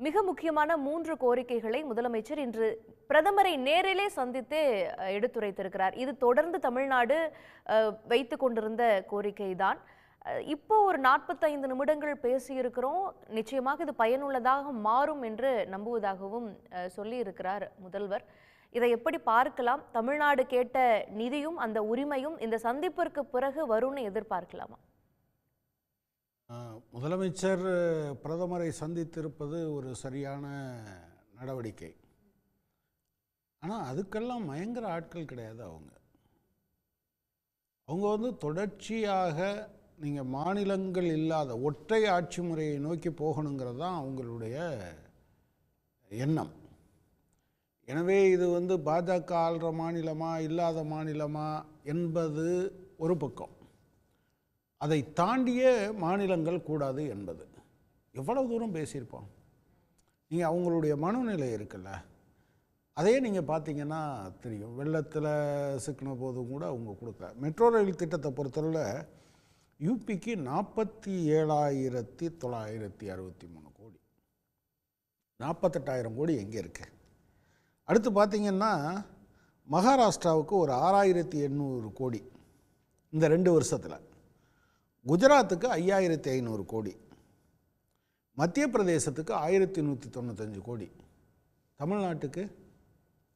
மிக முக்கியமான 3 கோரிக்கைகளை முதலமைச்சர் இன்று பிரதமரை நேரிலே சந்தித்து எடுத்துரைத்திருக்கிறார். இது தொடர்ந்து தமிழ்நாடு வைத்துக் கொண்டிருந்த கோரிக்கைதான். இப்போ ஒரு 45 நிமிடங்கள் பேசியிருக்கிறோம். நிச்சயமாக இது பயனுள்ளதாக மாறும் என்று நம்புவதாகவும் சொல்லியிருக்கிறார் முதல்வர். இதை எப்படி பார்க்கலாம்? தமிழ்நாடு கேட்ட நிதியும் அந்த உரிமையும் இந்த சந்திப்பிற்கு பிறகு வரும்னு எதிர்பார்க்கலாமா? முதலமைச்சர் பிரதமரை சந்தித்திருப்பது ஒரு சரியான நடவடிக்கை. ஆனால் அதுக்கெல்லாம் மயங்கர ஆட்கள் கிடையாது. அவங்க வந்து தொடர்ச்சியாக நீங்கள் மாநிலங்கள் இல்லாத ஒற்றை ஆட்சி முறையை நோக்கி போகணுங்கிறது தான் அவங்களுடைய எண்ணம். எனவே இது வந்து பாஜக ஆள்ற மாநிலமா இல்லாத மாநிலமா என்பது ஒரு பக்கம், அதை தாண்டிய மாநிலங்கள் கூடாது என்பது. எவ்வளவு தூரம் பேசியிருப்போம். நீங்கள் அவங்களுடைய மனநிலை இருக்குல்ல, அதே நீங்கள் பார்த்தீங்கன்னா தெரியும். வெள்ளத்தில் சிக்கின போதும் கூட அவங்க கொடுக்கல. மெட்ரோ ரயில் திட்டத்தை பொறுத்தவரை யூபிக்கு 47,963 கோடி, 48,000 கோடி எங்கே இருக்குது. அடுத்து பார்த்திங்கன்னா மகாராஷ்டிராவுக்கு ஒரு 6,800 கோடி இந்த 2 வருஷத்தில். குஜராத்துக்கு 5,500 கோடி, மத்திய பிரதேசத்துக்கு 1,195 கோடி, தமிழ்நாட்டுக்கு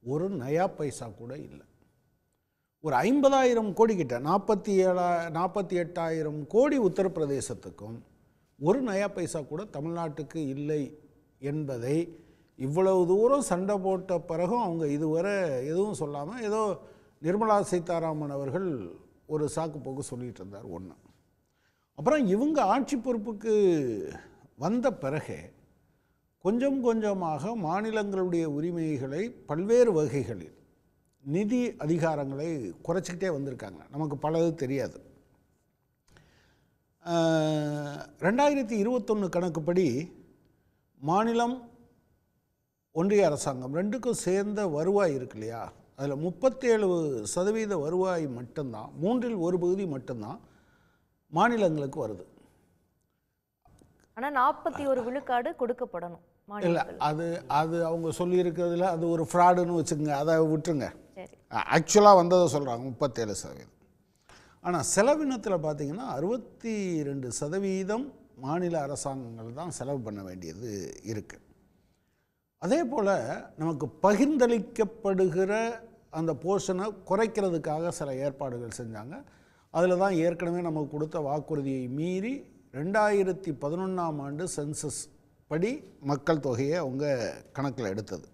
ஒரு நயா பைசா கூட இல்லை. ஒரு 50,000 கோடி கிட்ட 48,000 கோடி உத்தரப்பிரதேசத்துக்கும் ஒரு நயா பைசா கூட தமிழ்நாட்டுக்கு இல்லை என்பதை இவ்வளவு தூரம் சண்டை போட்ட பிறகும் அவங்க இதுவரை எதுவும் சொல்லாமல் ஏதோ நிர்மலா சீதாராமன் அவர்கள் ஒரு சாக்கு போக்கு சொல்லிகிட்டு இருந்தார். ஒன்று. அப்புறம் இவங்க ஆட்சி பொறுப்புக்கு வந்த பிறகு கொஞ்சம் கொஞ்சமாக மாநிலங்களுடைய உரிமைகளை பல்வேறு வகைகளில் நிதி அதிகாரங்களை குறைச்சிக்கிட்டே வந்திருக்காங்க. நமக்கு பலது தெரியாது. 2021 கணக்குப்படி மாநிலம் ஒன்றிய அரசாங்கம் ரெண்டுக்கும் சேர்ந்த வருவாய் இருக்கு இல்லையா, அதில் 37% வருவாய் மட்டும்தான், 1/3 பகுதி மட்டும்தான் மாநிலங்களுக்கு வருது. ஆனால் 41 விழுக்காடு கொடுக்கப்படணும். இல்லை, அது அவங்க சொல்லியிருக்கிறதுல அது ஒரு ஃப்ராடுன்னு வச்சுக்கோங்க, அதை விட்டுருங்க. ஆக்சுவலாக வந்ததை சொல்கிறாங்க 37%. ஆனால் செலவினத்தில் பார்த்திங்கன்னா 62% மாநில அரசாங்கங்கள் தான் செலவு பண்ண வேண்டியது இருக்குது. அதே போல் நமக்கு பகிர்ந்தளிக்கப்படுகிற அந்த போர்ஷனை குறைக்கிறதுக்காக சில ஏற்பாடுகள் செஞ்சாங்க. அதில் தான் ஏற்கனவே நமக்கு கொடுத்த வாக்குறுதியை மீறி 2011ஆம் ஆண்டு சென்சஸ் படி மக்கள் தொகையை அவங்க கணக்கில் எடுத்தது.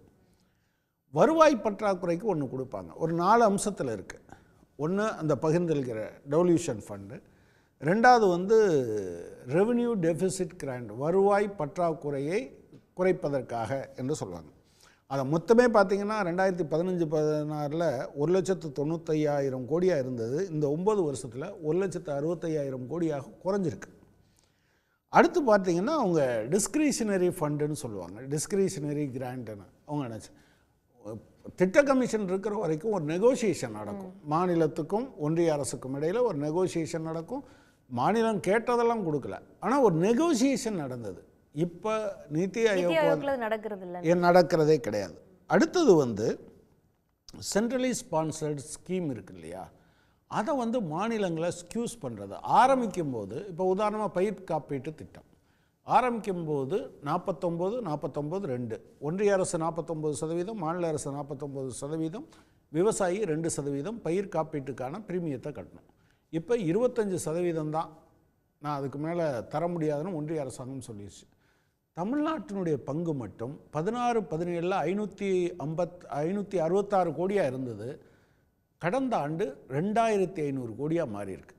வருவாய் பற்றாக்குறைக்கு ஒன்று கொடுப்பாங்க. ஒரு 4 அம்சத்தில் இருக்குது. ஒன்று அந்த பகிர்ந்தளிக்கிற டெவல்யூஷன் ஃபண்டு, ரெண்டாவது வந்து ரெவென்யூ டெஃபிசிட் கிராண்ட், வருவாய் பற்றாக்குறையை குறைப்பதற்காக என்று சொல்லுவாங்க. அதை மொத்தமே பார்த்திங்கன்னா 2015-16 1,95,000 கோடியாக இருந்தது. இந்த 9 வருஷத்தில் 1,65,000 கோடியாக குறைஞ்சிருக்கு. அடுத்து பார்த்திங்கன்னா அவங்க டிஸ்கிரிஷனரி ஃபண்டுன்னு சொல்லுவாங்க, டிஸ்கிரிஷனரி கிராண்ட்டுன்னு. அவங்க நினச்சி திட்ட கமிஷன் இருக்கிற வரைக்கும் ஒரு நெகோசியேஷன் நடக்கும். மாநிலத்துக்கும் ஒன்றிய அரசுக்கும் இடையில் ஒரு நெகோசியேஷன் நடக்கும். மாநிலம் கேட்டதெல்லாம் கொடுக்கல, ஆனால் ஒரு நெகோசியேஷன் நடந்தது. இப்போ நிதி ஆயோக் நடக்கிறதே கிடையாது. அடுத்தது வந்து சென்ட்ரலி ஸ்பான்சர்டு ஸ்கீம் இருக்கு இல்லையா, அதை வந்து மாநிலங்களை ஸ்கியூஸ் பண்ணுறது. ஆரம்பிக்கும் போது இப்போ உதாரணமாக பயிர் காப்பீட்டு திட்டம் ஆரம்பிக்கும் போது 49-49-2, ஒன்றிய அரசு 49%, மாநில அரசு 49%, விவசாயி 2% பயிர் காப்பீட்டுக்கான பிரீமியத்தை கட்டணும். இப்போ 25% தான், நான் அதுக்கு மேலே தர முடியாதுன்னு ஒன்றிய அரசாங்கம் சொல்லிடுச்சு. தமிழ்நாட்டினுடைய பங்கு மட்டும் 16-17 566 கோடியாக இருந்தது. கடந்த ஆண்டு 2,500 கோடியாக மாறியிருக்கு.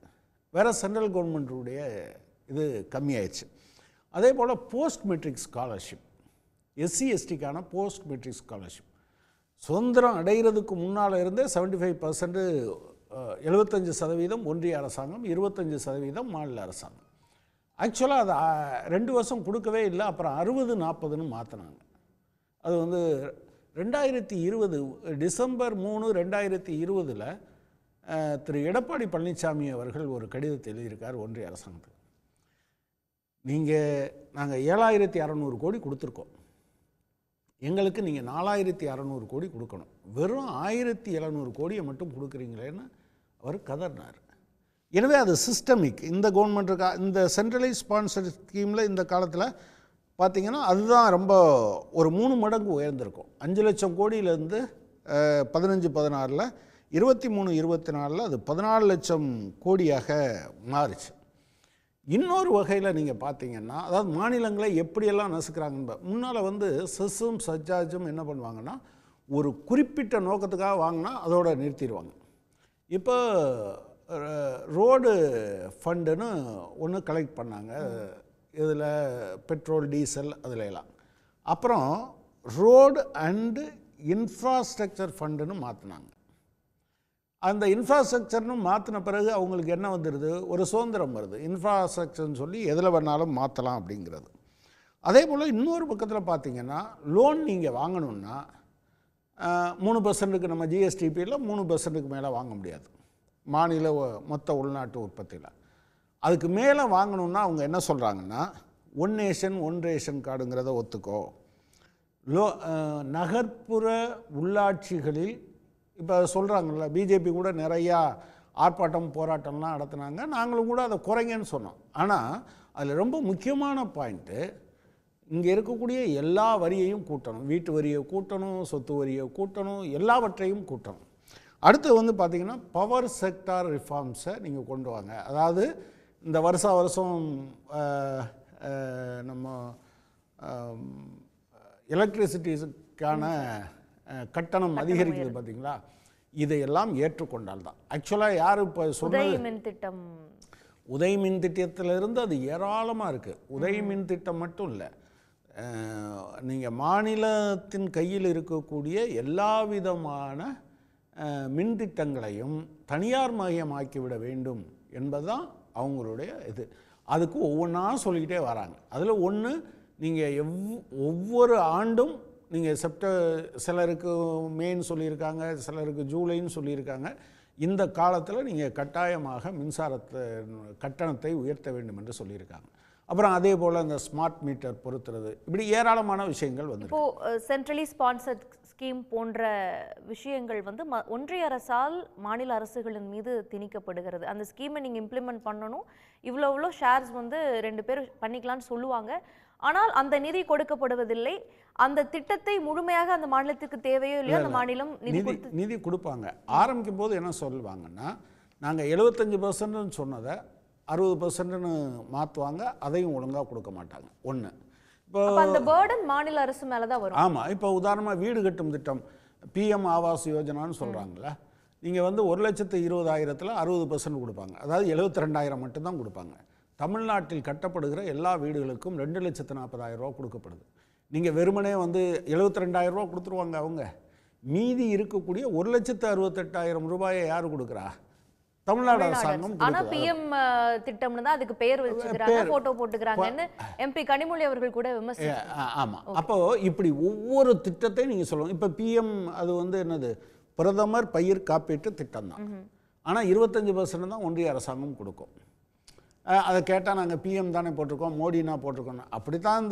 வேறு சென்ட்ரல் கவர்மெண்ட்டுடைய இது கம்மியாயிடுச்சு. அதே போல் போஸ்ட் மெட்ரிக் ஸ்காலர்ஷிப், SC/STக்கான போஸ்ட் மெட்ரிக் ஸ்காலர்ஷிப் சுதந்திரம் அடைகிறதுக்கு முன்னால் இருந்தே 75%, 75% ஒன்றிய அரசாங்கம், 25% மாநில அரசாங்கம். ஆக்சுவலாக அது 2 வருஷம் கொடுக்கவே இல்லை. அப்புறம் 60-40ன்னு மாற்றினாங்க. அது வந்து 2020 டிசம்பர் 3, 2020 திரு எடப்பாடி பழனிசாமி அவர்கள் ஒரு கடிதத்தை எழுதியிருக்கார் ஒன்றிய அரசாங்கத்துக்கு. நாங்கள் 7,600 கோடி கொடுத்துருக்கோம், எங்களுக்கு நீங்கள் 4600 கோடி கொடுக்கணும், வெறும் 1700 கோடியை மட்டும் கொடுக்குறீங்களேன்னு அவர் கதறினார். எனவே அது சிஸ்டமிக். இந்த கவர்மெண்ட் இருக்கா, இந்த சென்ட்ரலைஸ் ஸ்பான்சர் ஸ்கீமில் இந்த காலத்தில் பார்த்திங்கன்னா அதுதான் ரொம்ப ஒரு 3 மடங்கு உயர்ந்திருக்கும். 5 லட்சம் கோடியிலேருந்து 15-16 23-24 அது 14 லட்சம் கோடியாக மாறுச்சு. இன்னொரு வகையில் நீங்கள் பார்த்தீங்கன்னா, அதாவது மாநிலங்களை எப்படியெல்லாம் நசுக்கிறாங்க. முன்னால் வந்து செஸ்ஸும் சர்சார்ஜும் என்ன பண்ணுவாங்கன்னா, ஒரு குறிப்பிட்ட நோக்கத்துக்காக வாங்கினா அதோட நிறுத்திடுவாங்க. இப்போ ரோடு ஃபண்டுன்னு ஒன்று கலெக்ட் பண்ணாங்க, இதில் பெட்ரோல் டீசல் அதில் எல்லாம். அப்புறம் ரோடு அண்டு இன்ஃப்ராஸ்ட்ரக்சர் ஃபண்டுன்னு மாற்றினாங்க. அந்த இன்ஃப்ராஸ்ட்ரக்சர்னு மாற்றின பிறகு அவங்களுக்கு என்ன வந்துடுது, ஒரு சுதந்திரம் வருது. இன்ஃப்ராஸ்ட்ரக்சர்னு சொல்லி எதில் வேணாலும் மாற்றலாம் அப்படிங்கிறது. அதே போல் இன்னொரு பக்கத்தில் பார்த்திங்கன்னா, லோன் நீங்கள் வாங்கணுன்னா 3% நம்ம ஜிஎஸ்டிபியில் 3% மேலே வாங்க முடியாது மாநில மொத்த உள்நாட்டு உற்பத்தியில். அதுக்கு மேலே வாங்கணுன்னா அவங்க என்ன சொல்கிறாங்கன்னா, ஒன் நேஷன் ஒன் ரேஷன் கார்டுங்கிறத ஒத்துக்கோ. நகர்ப்புற உள்ளாட்சிகளில் இப்போ சொல்கிறாங்கல்ல, பிஜேபி கூட நிறையா ஆர்ப்பாட்டம் போராட்டம்லாம் நடத்துனாங்க, நாங்களும் கூட அதை குறைங்கன்னு சொன்னோம். ஆனால் அதில் ரொம்ப முக்கியமான பாயிண்ட்டு, இங்கே இருக்கக்கூடிய எல்லா வரியையும் கூட்டணும், வீட்டு வரியை கூட்டணும், சொத்து வரியை கூட்டணும், எல்லாவற்றையும் கூட்டணும். அடுத்து வந்து பார்த்திங்கன்னா பவர் செக்டார் ரிஃபார்ம்ஸை நீங்கள் கொண்டு வாங்க. அதாவது இந்த வருஷம் நம்ம எலக்ட்ரிசிட்டிக்கான கட்டணம் அதிகரிக்குது பார்த்திங்களா, இதையெல்லாம் ஏற்றுக்கொண்டால் தான். ஆக்சுவலாக யார் இப்போ சொன்னது, உதய் மின் திட்டத்திலிருந்து அது ஏராளமாக இருக்குது. உதய் மின் திட்டம் மட்டும் இல்லை, நீங்கள் மாநிலத்தின் கையில் இருக்கக்கூடிய எல்லா விதமான மின் திட்டங்களையும் தனியார் மயமாக்கிவிட வேண்டும் என்பதுதான் அவங்களுடைய இது. அதுக்கு ஒவ்வொன்றா சொல்லிக்கிட்டே வராங்க. அதில் ஒன்று, நீங்கள் ஒவ்வொரு ஆண்டும் நீங்கள் சிலருக்கு மேன்னு சொல்லியிருக்காங்க, சிலருக்கு ஜூலைன்னு சொல்லியிருக்காங்க. இந்த காலத்தில் நீங்கள் கட்டாயமாக மின்சாரத்தை கட்டணத்தை உயர்த்த வேண்டும் என்று சொல்லியிருக்காங்க. அப்புறம் அதே போல் இந்த ஸ்மார்ட் மீட்டர் பொறுத்துறது, இப்படி ஏராளமான விஷயங்கள் வந்து இப்போது சென்ட்ரலி ஸ்பான்சர்ட் ஸ்கீம் போன்ற விஷயங்கள் வந்து ஒன்றிய அரசால் மாநில அரசுகளின் மீது திணிக்கப்படுகிறது. அந்த ஸ்கீமை நீங்கள் இம்ப்ளிமெண்ட் பண்ணணும், இவ்வளோ ஷேர்ஸ் வந்து 2 பேர் பண்ணிக்கலான்னு சொல்லுவாங்க. ஆனால் அந்த நிதி கொடுக்கப்படுவதில்லை. அந்த திட்டத்தை முழுமையாக அந்த மாநிலத்துக்கு தேவையோ இல்லையோ அந்த மாநிலம் நிதி கொடுப்பாங்க. ஆரம்பிக்கும் போது என்ன சொல்லுவாங்கன்னா, நாங்கள் 75% சொன்னதை 60% மாற்றுவாங்க, அதையும் ஒழுங்காக கொடுக்க மாட்டாங்க. ஒன்று, இப்போ அந்த பர்டன் மாநில அரசு மேலே தான் வரும். ஆமாம். இப்போ உதாரணமாக வீடு கட்டும் திட்டம் PM ஆவாஸ் யோஜனான்னு சொல்கிறாங்களே, நீங்கள் வந்து 1,20,000 60% கொடுப்பாங்க, அதாவது 72,000 மட்டும்தான் கொடுப்பாங்க. தமிழ்நாட்டில் கட்டப்படுகிற எல்லா வீடுகளுக்கும் 2,40,000 கொடுக்கப்படுது. நீங்கள் வெறுமனே வந்து 72,000 கொடுத்துருவாங்க அவங்க. மீதி இருக்கக்கூடிய 1,68,000 யார் கொடுக்குறா? தமிழ்நாடு அரசாங்கம். ஆனால் PM திட்டம்னு தான் அதுக்கு பெயர் வச்சுக்கிறாங்க, ஃபோட்டோ போட்டுக்கிறாங்கன்னு MP கனிமொழி அவர்கள் கூட விமர்சிச்சாங்க. ஆமாம். அப்போது இப்படி ஒவ்வொரு திட்டத்தையும் நீங்கள் சொல்லணும். இப்போ PM அது வந்து என்னது, பிரதமர் பயிர் காப்பீட்டு திட்டம் தான். ஆனால் 25% தான் ஒன்றிய அரசாங்கம் கொடுக்கும். அதை கேட்டால் நாங்கள் PM தானே போட்டிருக்கோம், மோடினா போட்டிருக்கோம். அப்படி தான்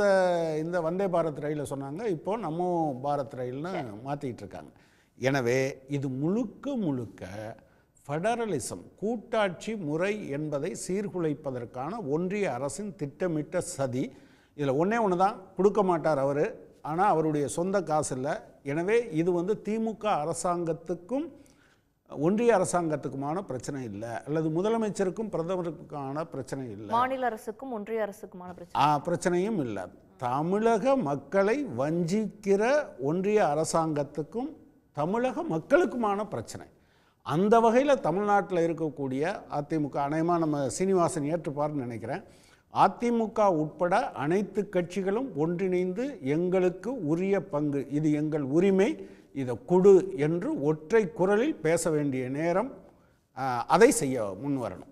இந்த வந்தே பாரத் ரயிலில் சொன்னாங்க. இப்போது நமோ பாரத் ரயில்னு மாற்றிக்கிட்டு இருக்காங்க. எனவே இது முழுக்க ஃபெடரலிசம், கூட்டாட்சி முறை என்பதை சீர்குலைப்பதற்கான ஒன்றிய அரசின் திட்டமிட்ட சதி. இதில் ஒன்று தான், கொடுக்க மாட்டார் அவர், ஆனால் அவருடைய சொந்த காசு இல்லை. எனவே இது வந்து திமுக அரசாங்கத்துக்கும் ஒன்றிய அரசாங்கத்துக்குமான பிரச்சனை இல்லை, அல்லது முதலமைச்சருக்கும் பிரதமருக்கான பிரச்சனை இல்லை, மாநில அரசுக்கும் ஒன்றிய அரசுக்குமான பிரச்சனையும் இல்லை. தமிழக மக்களை வஞ்சிக்கிற ஒன்றிய அரசாங்கத்துக்கும் தமிழக மக்களுக்குமான பிரச்சனை. அந்த வகையில் தமிழ்நாட்டில் இருக்கக்கூடிய அதிமுக, அநேகமாக நம்ம சீனிவாசன் ஏற்றுப்பார்னு நினைக்கிறேன், அதிமுக உட்பட அனைத்து கட்சிகளும் ஒன்றிணைந்து எங்களுக்கு உரிய பங்கு, இது எங்கள் உரிமை, இதை கொடு என்று ஒற்றை குரலில் பேச வேண்டிய நேரம், அதை செய்ய முன்வரணும்.